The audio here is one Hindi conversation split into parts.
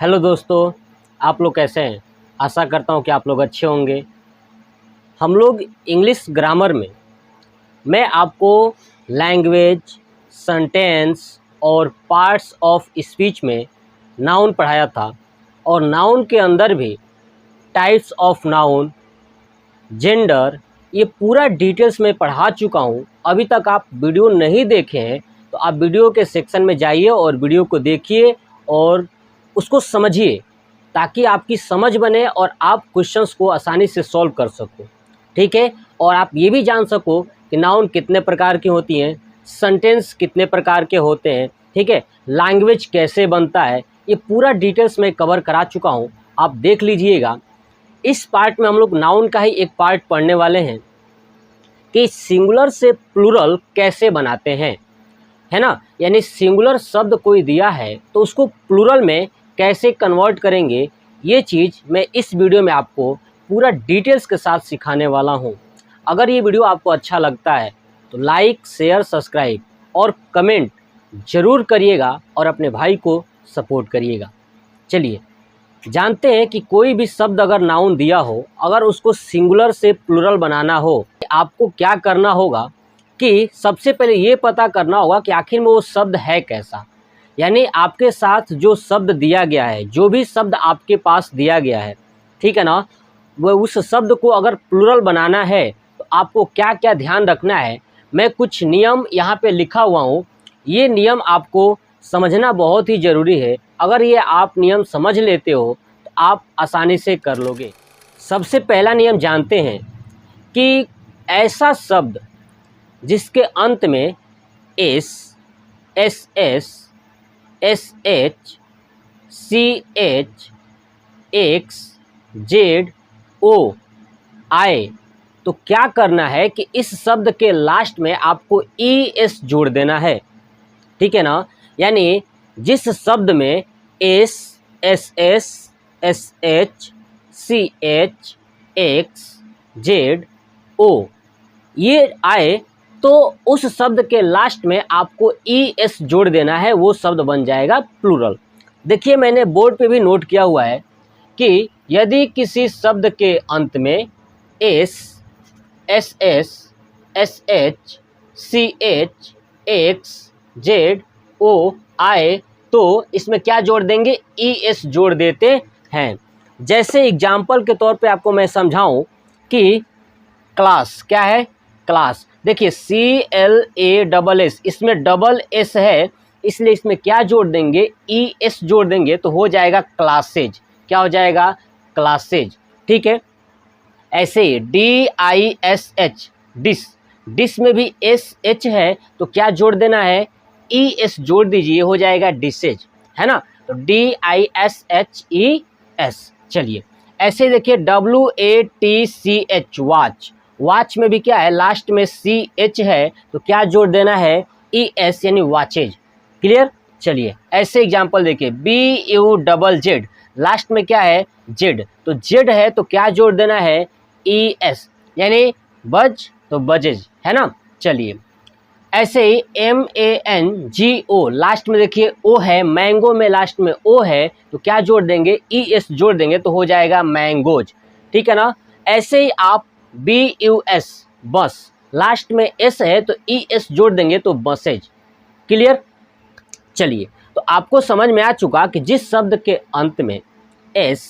हेलो दोस्तों, आप लोग कैसे हैं। आशा करता हूँ कि आप लोग अच्छे होंगे। हम लोग इंग्लिश ग्रामर में मैं आपको लैंग्वेज, सेंटेंस और पार्ट्स ऑफ स्पीच में नाउन पढ़ाया था और नाउन के अंदर भी टाइप्स ऑफ नाउन, जेंडर, ये पूरा डिटेल्स में पढ़ा चुका हूँ। अभी तक आप वीडियो नहीं देखे हैं तो आप वीडियो के सेक्शन में जाइए और वीडियो को देखिए और उसको समझिए ताकि आपकी समझ बने और आप क्वेश्चंस को आसानी से सॉल्व कर सको। ठीक है, और आप ये भी जान सको कि नाउन कितने प्रकार की होती हैं, सेंटेंस कितने प्रकार के होते हैं, ठीक है, लैंग्वेज कैसे बनता है, ये पूरा डिटेल्स में कवर करा चुका हूँ। आप देख लीजिएगा। इस पार्ट में हम लोग नाउन का ही एक पार्ट पढ़ने वाले हैं कि सिंगुलर से प्लूरल कैसे बनाते हैं, है ना। यानी सिंगुलर शब्द कोई दिया है तो उसको प्लूरल में कैसे कन्वर्ट करेंगे, ये चीज़ मैं इस वीडियो में आपको पूरा डिटेल्स के साथ सिखाने वाला हूँ। अगर ये वीडियो आपको अच्छा लगता है तो लाइक, शेयर, सब्सक्राइब और कमेंट ज़रूर करिएगा और अपने भाई को सपोर्ट करिएगा। चलिए जानते हैं कि कोई भी शब्द अगर नाउन दिया हो, अगर उसको सिंगुलर से प्लूरल बनाना हो, आपको क्या करना होगा कि सबसे पहले ये पता करना होगा कि आखिर में वो शब्द है कैसा। यानी आपके साथ जो शब्द दिया गया है, जो भी शब्द आपके पास दिया गया है, ठीक है ना, वो उस शब्द को अगर प्लूरल बनाना है तो आपको क्या क्या ध्यान रखना है। मैं कुछ नियम यहाँ पे लिखा हुआ हूँ, ये नियम आपको समझना बहुत ही ज़रूरी है। अगर ये आप नियम समझ लेते हो तो आप आसानी से कर लोगे। सबसे पहला नियम जानते हैं कि ऐसा शब्द जिसके अंत में S, S S, S H, C H, X, Z, O आए तो क्या करना है कि इस शब्द के लास्ट में आपको ई एस जोड़ देना है। ठीक है ना। यानी जिस शब्द में S, S S, S H, C H, X, Z, O ये आए तो उस शब्द के लास्ट में आपको ई एस जोड़ देना है, वो शब्द बन जाएगा प्लूरल। देखिए मैंने बोर्ड पे भी नोट किया हुआ है कि यदि किसी शब्द के अंत में S, S S, S H, C H, X, Z, O आए तो इसमें क्या जोड़ देंगे, ई एस जोड़ देते हैं। जैसे एग्जाम्पल के तौर पे आपको मैं समझाऊं कि क्लास क्या है, क्लास देखिए CLASS, इसमें डबल एस है इसलिए इसमें क्या जोड़ देंगे, ई एस जोड़ देंगे तो हो जाएगा क्लासेज। क्या हो जाएगा, क्लासेज। ठीक है। ऐसे ही DISH, डिस, डिस में भी SH है तो क्या जोड़ देना है, ES जोड़ दीजिए, हो जाएगा डिसेज, है ना। तो DISHES। चलिए ऐसे देखिए WATCH, वॉच, वॉच में भी क्या है, लास्ट में CH है तो क्या जोड़ देना है, ES यानी वॉचेज। क्लियर। चलिए ऐसे एग्जांपल देखिए BUZZ, लास्ट में क्या है, जेड, तो जेड है तो क्या जोड़ देना है, ES यानी बज तो बजेज, है ना। चलिए ऐसे ही MANGO, लास्ट में देखिए ओ है, मैंगो में लास्ट में ओ है तो क्या जोड़ देंगे, ES जोड़ देंगे तो हो जाएगा मैंगोज। ठीक है ना। ऐसे ही आप BUS, बस, लास्ट में S है तो ES जोड़ देंगे तो बसेज। क्लियर। चलिए तो आपको समझ में आ चुका कि जिस शब्द के अंत में S,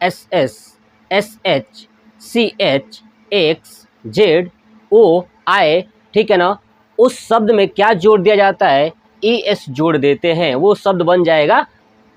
SS, SH, CH, X, Z, O आए, ठीक है ना, उस शब्द में क्या जोड़ दिया जाता है, ES जोड़ देते हैं, वो शब्द बन जाएगा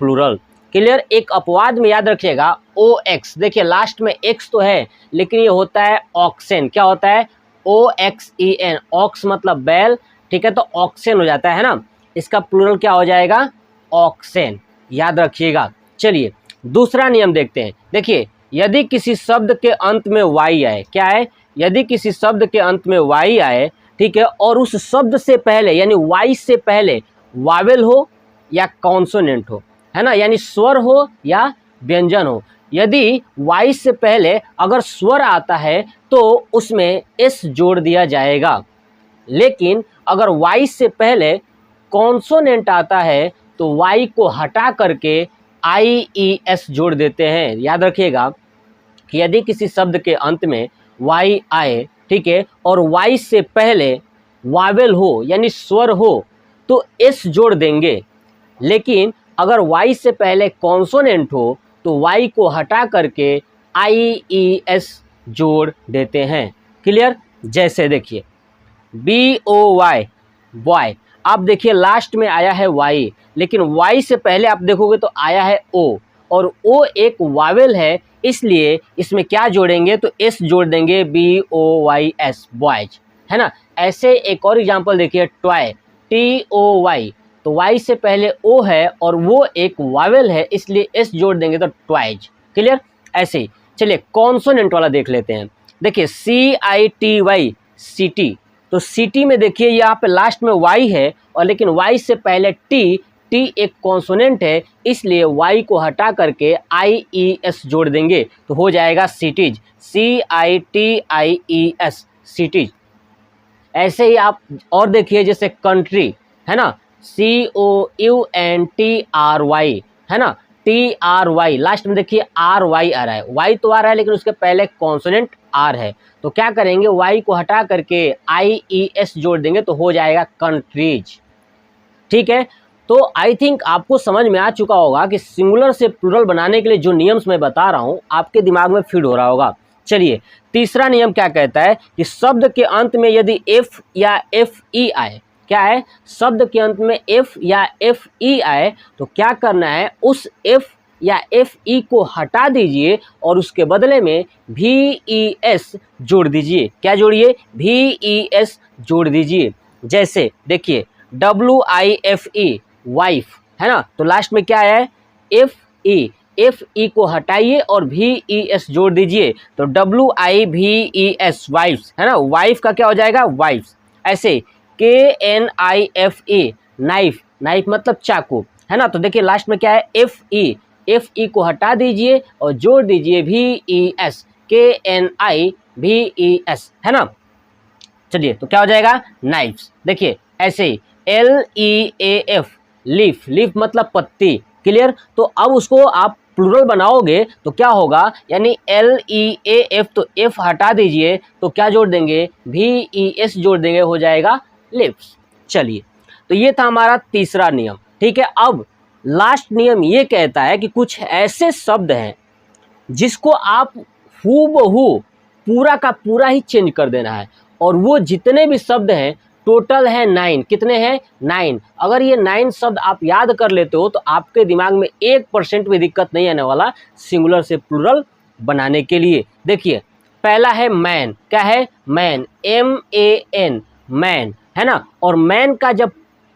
प्लूरल। क्लियर। एक अपवाद में याद रखिएगा OX, देखिए लास्ट में X तो है लेकिन ये होता है ऑक्सेन। क्या होता है, OXEN, ऑक्स मतलब बैल, ठीक है, तो ऑक्सेन हो जाता है ना। इसका प्लूरल क्या हो जाएगा, ऑक्सेन, याद रखिएगा। चलिए दूसरा नियम देखते हैं। देखिए यदि किसी शब्द के अंत में वाई आए, क्या है, यदि किसी शब्द के अंत में वाई आए, ठीक है, और उस शब्द से पहले यानी वाई से पहले वावेल हो या कॉन्सोनेंट हो, है ना, यानी स्वर हो या व्यंजन हो। यदि वाई से पहले अगर स्वर आता है तो उसमें एस जोड़ दिया जाएगा, लेकिन अगर वाई से पहले कॉन्सोनेंट आता है तो वाई को हटा करके IES जोड़ देते हैं। याद रखिएगा कि यदि किसी शब्द के अंत में Y आए, ठीक है, और Y से पहले वावेल हो यानी स्वर हो तो S जोड़ देंगे, लेकिन अगर Y से पहले कॉन्सोनेंट हो तो Y को हटा करके IES जोड़ देते हैं। क्लियर? जैसे देखिए BOY बॉय, आप देखिए लास्ट में आया है Y, लेकिन Y से पहले आप देखोगे तो आया है O, और O एक वावेल है, इसलिए इसमें क्या जोड़ेंगे तो S जोड़ देंगे, BOYS बॉयज, है ना। ऐसे एक और एग्जांपल देखिए टॉय, TOY, तो Y से पहले O है और वो एक वावेल है, इसलिए S जोड़ देंगे तो ट्वाइज। क्लियर? ऐसे ही चलिए कॉन्सोनेंट वाला देख लेते हैं। देखिए CITY सिटी, तो सिटी में देखिए यहाँ पे लास्ट में Y है और लेकिन Y से पहले T एक कॉन्सोनेंट है, इसलिए Y को हटा करके IES जोड़ देंगे तो हो जाएगा सिटीज, CITIES सिटीज। ऐसे ही आप और देखिए जैसे कंट्री, है ना, COUNTRY, है ना, TRY, लास्ट में देखिए RY आ रहा है, Y तो आ रहा है लेकिन उसके पहले कॉन्सोनेंट R है, तो क्या करेंगे Y को हटा करके IES जोड़ देंगे तो हो जाएगा कंट्रीज। ठीक है, तो आई थिंक आपको समझ में आ चुका होगा कि सिंगुलर से प्लूरल बनाने के लिए जो नियम्स मैं बता रहा हूँ आपके दिमाग में फिट हो रहा होगा। चलिए तीसरा नियम क्या कहता है कि शब्द के अंत में यदि F या FE आए, क्या है, शब्द के अंत में F या FE आए तो क्या करना है, उस F या FE को हटा दीजिए और उसके बदले में VES जोड़ दीजिए। क्या जोड़िए? VES जोड़ दीजिए। जैसे देखिए WIFE वाइफ, है ना, तो लास्ट में क्या है FE को हटाइए और VES जोड़ दीजिए तो WIVES वाइफ्स, है ना, वाइफ का क्या हो जाएगा वाइफ्स। ऐसे KNIFE नाइफ, नाइफ मतलब चाकू, है ना, तो देखिए लास्ट में क्या है FE को हटा दीजिए और जोड़ दीजिए VES, KNIVES, है ना। चलिए तो क्या हो जाएगा नाइफ्स। देखिए ऐसे ही LEAF लीफ, लीफ मतलब पत्ती। क्लियर? तो अब उसको आप प्लूरल बनाओगे तो क्या होगा, यानी LEAF, तो F हटा दीजिए तो क्या जोड़ देंगे VES जोड़ देंगे, हो जाएगा लिप्स। चलिए तो ये था हमारा तीसरा नियम। ठीक है, अब लास्ट नियम ये कहता है कि कुछ ऐसे शब्द हैं जिसको आप हूबहू पूरा का पूरा ही चेंज कर देना है, और वो जितने भी शब्द हैं टोटल है 9। कितने हैं? 9। अगर ये 9 शब्द आप याद कर लेते हो तो आपके दिमाग में 1% भी दिक्कत नहीं आने वाला सिंगुलर से प्लूरल बनाने के लिए। देखिए पहला है मैन। क्या है? मैन, MAN, मैन, है ना, और मैन का जब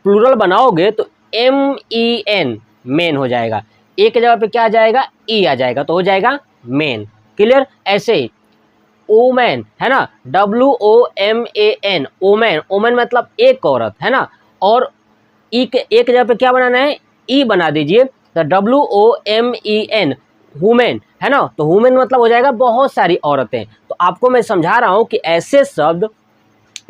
प्लूरल बनाओगे तो MEN, मेन हो जाएगा। ए के जगह पे क्या आ जाएगा? ई आ जाएगा, तो हो जाएगा मेन। क्लियर? ऐसे ही ओमैन, है ना, WOMAN, ओमैन, ओमैन मतलब एक औरत, है ना, और ई के एक जगह पे क्या बनाना है? ई बना दीजिए, तो WOMEN, वुमेन, है ना, तो वुमेन मतलब हो जाएगा बहुत सारी औरतें। तो आपको मैं समझा रहा हूं कि ऐसे शब्द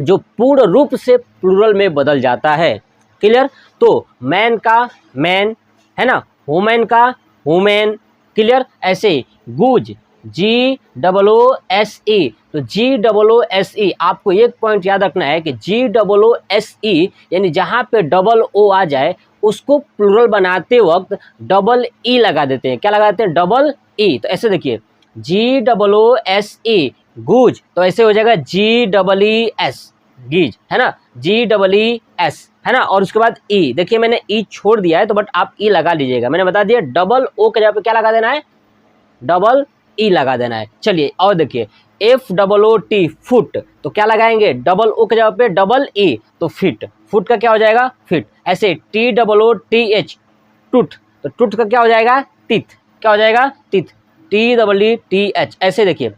जो पूर्ण रूप से प्लूरल में बदल जाता है। क्लियर? तो मैन का मैन, है ना, वुमेन का वुमेन। क्लियर? ऐसे ही गूज, GOOSE, तो GOOSE, आपको एक पॉइंट याद रखना है कि GOOSE यानी जहाँ पे डबल ओ आ जाए उसको प्लूरल बनाते वक्त डबल ई लगा देते हैं। क्या लगा देते हैं? Double E. तो ऐसे देखिए GOOSE गूज, तो ऐसे हो जाएगा GEES गीज, है ना, GEES, है ना, और उसके बाद ई। देखिए मैंने ई छोड़ दिया है तो बट आप ई लगा लीजिएगा, मैंने बता दिया डबल ओ के जगह पे क्या लगा देना है? डबल ई लगा देना है। चलिए और देखिए FOOT फुट, तो क्या लगाएंगे? डबल ओ के जगह पे डबल ई, तो फिट, फुट का क्या हो जाएगा? फिट। ऐसे TOOTH टूथ, तो टूथ का क्या हो जाएगा? टीथ। क्या हो जाएगा? Teeth, TEETH। ऐसे देखिए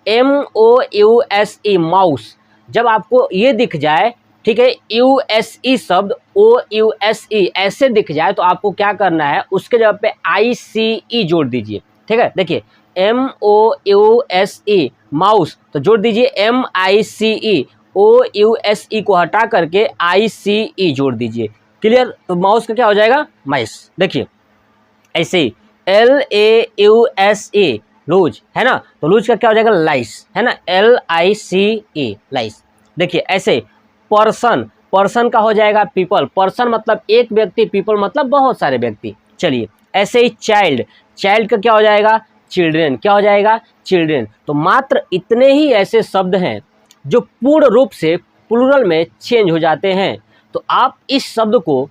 MOUSE माउस, जब आपको ये दिख जाए, ठीक है, USE शब्द OUSE ऐसे दिख जाए तो आपको क्या करना है? उसके जगह पे ICE जोड़ दीजिए। ठीक है, देखिए MOUSE माउस, तो जोड़ दीजिए MICE, OUSE को हटा करके ICE जोड़ दीजिए। क्लियर? तो माउस का क्या हो जाएगा? माइस। देखिए ऐसे ही LAUSE लूज, है ना। तो लूज का क्या हो जाएगा, लाइस, है ना, LICE लाइस। देखिए ऐसे पर्सन, पर्सन का हो जाएगा पीपल, पर्सन मतलब एक व्यक्ति, पीपल मतलब बहुत सारे व्यक्ति। चलिए ऐसे ही चाइल्ड, चाइल्ड का क्या हो जाएगा, चिल्ड्रेन, क्या हो जाएगा, चिल्ड्रेन। तो मात्र इतने ही ऐसे शब्द हैं जो पूर्ण रूप से प्लूरल में चेंज हो जाते हैं। तो आप इस शब्द को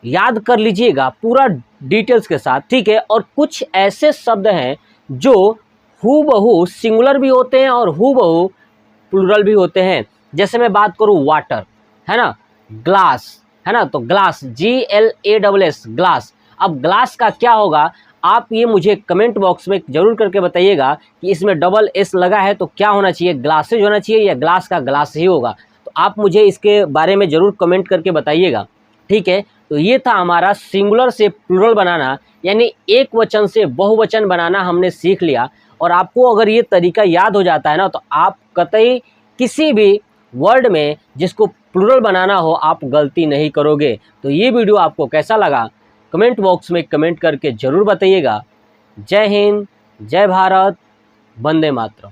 याद कर लीजिएगा पूरा डिटेल्स के साथ, ठीक है। और कुछ ऐसे शब्द हैं जो हूबहू सिंगुलर भी होते हैं और हूबहू प्लूरल भी होते हैं। जैसे मैं बात करूं वाटर, है ना, ग्लास, है ना, तो ग्लास GLASS ग्लास। अब ग्लास का क्या होगा, आप ये मुझे कमेंट बॉक्स में जरूर करके बताइएगा कि इसमें डबल एस लगा है तो क्या होना चाहिए, ग्लासेज होना चाहिए या ग्लास का ग्लास ही होगा। तो आप मुझे इसके बारे में ज़रूर कमेंट करके बताइएगा, ठीक है। तो ये था हमारा सिंगुलर से प्लूरल बनाना, यानी एक वचन से बहुवचन बनाना हमने सीख लिया। और आपको अगर ये तरीका याद हो जाता है ना, तो आप कतई किसी भी वर्ड में जिसको प्लूरल बनाना हो आप गलती नहीं करोगे। तो ये वीडियो आपको कैसा लगा कमेंट बॉक्स में कमेंट करके ज़रूर बताइएगा। जय हिंद, जय भारत, वंदे मातरम।